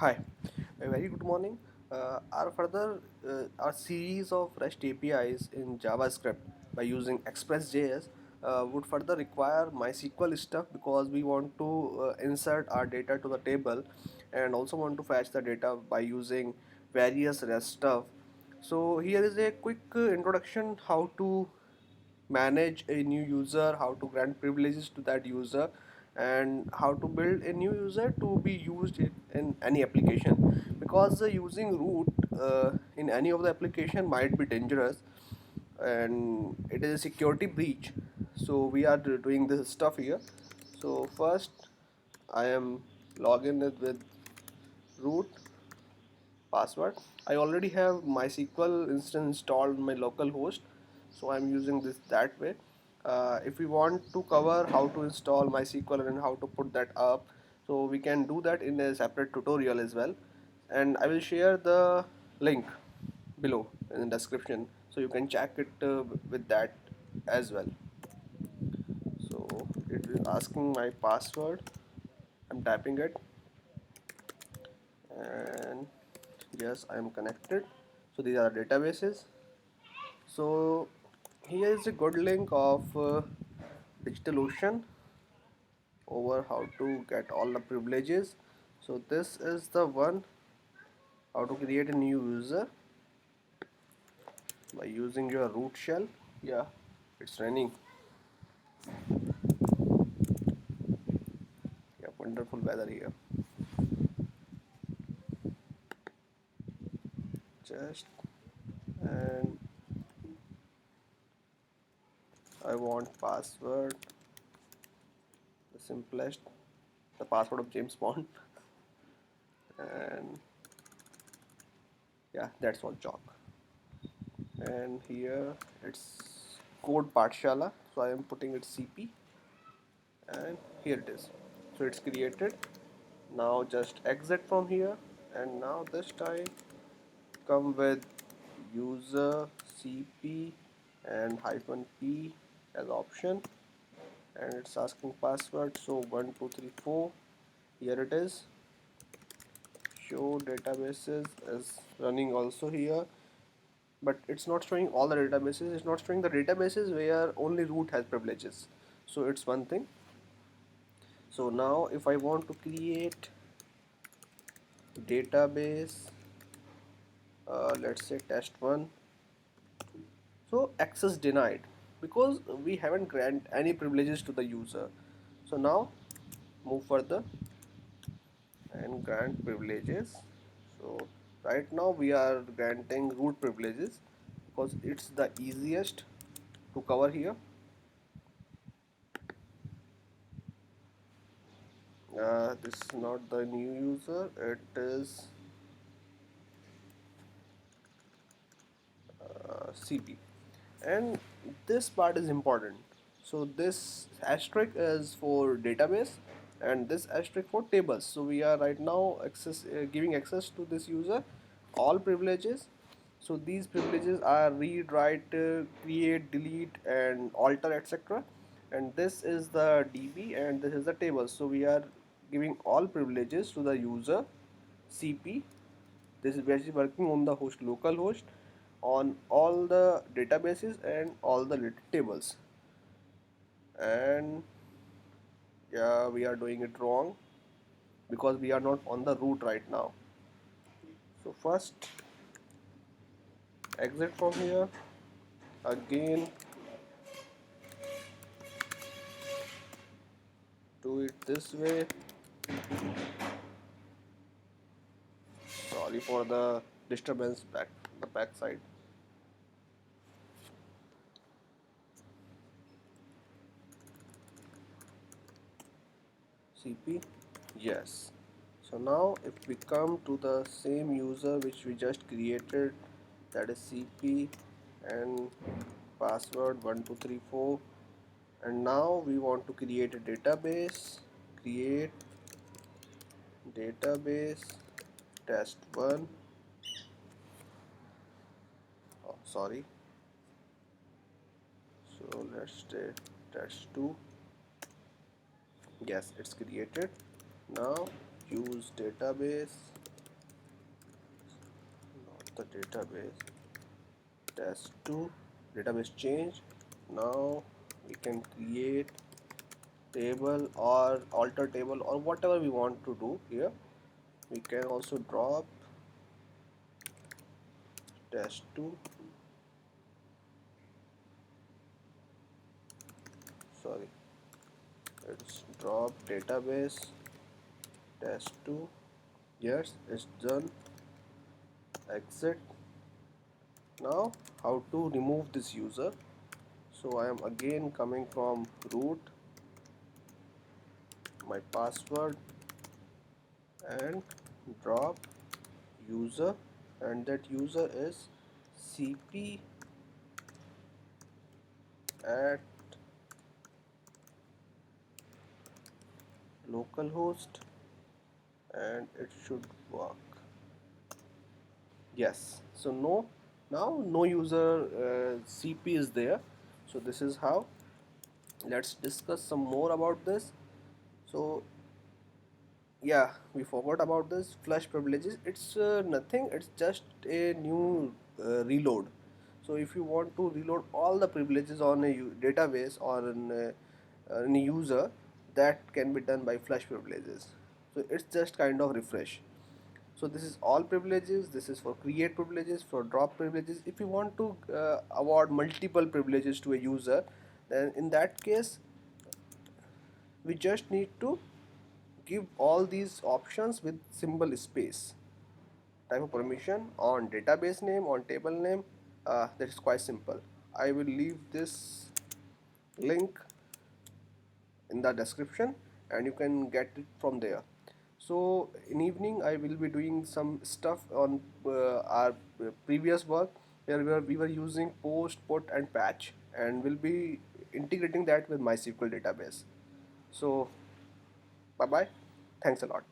Hi, a very good morning. Our series of REST APIs in JavaScript by using ExpressJS would further require MySQL stuff because we want to insert our data to the table and also want to fetch the data by using various REST stuff. So here is a quick introduction how to manage a new user, how to grant privileges to that user, and how to build a new user to be used in any application. Because using root in any of the application might be dangerous and it is a security breach. So we are doing this stuff here. So first, I am logging it with root password. I already have MySQL instance installed on my local host, so I'm using this that way. If we want to cover how to install MySQL and how to put that up, so we can do that in a separate tutorial as well, and I will share the link below in the description so you can check it with that as well. So it is asking my password. I'm typing it, and yes, I am connected. So these are databases. So here is a good link of DigitalOcean over how to get all the privileges. So this is the one, how to create a new user by using your root shell. Yeah, it's running. Yeah, wonderful weather here. Just, and I want password, the simplest, the password of James Bond. And yeah, that's all chalk. And here it's code Patshala, so I am putting it CP, and here it is. So it's created. Now just exit from here, and now this time come with user CP and hyphen P as option, and it's asking password, so 1234. Here it is. Show databases is running also here, but it's not showing all the databases. It's not showing the databases where only root has privileges, so it's one thing. So now if I want to create database, let's say test1, so access denied because we haven't grant any privileges to the user. So now move further and grant privileges. So right now we are granting root privileges because it's the easiest to cover here. This is not the new user, it is CP, and this part is important. So this asterisk is for database and this asterisk for tables. So we are right now giving access to this user all privileges. So these privileges are read, write, create, delete, and alter, etc. And this is the DB and this is the table. So we are giving all privileges to the user CP. This is basically working on the host, local host, on all the databases and all the tables. And yeah, we are doing it wrong because we are not on the root right now. So first exit from here, again do it this way. Sorry for the disturbance back the back side. CP, yes. So now if we come to the same user which we just created, that is CP and password 1234, and now we want to create a database. Create database test1. Oh, sorry. So let's say test2. Yes, it's created. Now use database the database test2 database change. Now we can create table or alter table or whatever we want to do here. We can also drop test2, sorry, it's drop database test2. Yes, it's done. Exit. Now how to remove this user? So I am again coming from root, my password, and drop user, and that user is cp at localhost, and it should work. Yes, so no, now no user cp is there. So this is how. Let's discuss some more about this. So yeah, we forgot about this flush privileges. It's nothing, it's just a new reload. So if you want to reload all the privileges on a database or in a user, that can be done by flush privileges. So it's just kind of refresh. So this is all privileges, this is for create privileges, for drop privileges. If you want to award multiple privileges to a user, then in that case we just need to give all these options with symbol space. Type of permission on database name, on table name. That is quite simple. I will leave this link in the description and you can get it from there. So in evening I will be doing some stuff on our previous work where we were using post, put and patch, and we'll be integrating that with MySQL database. So bye bye, thanks a lot.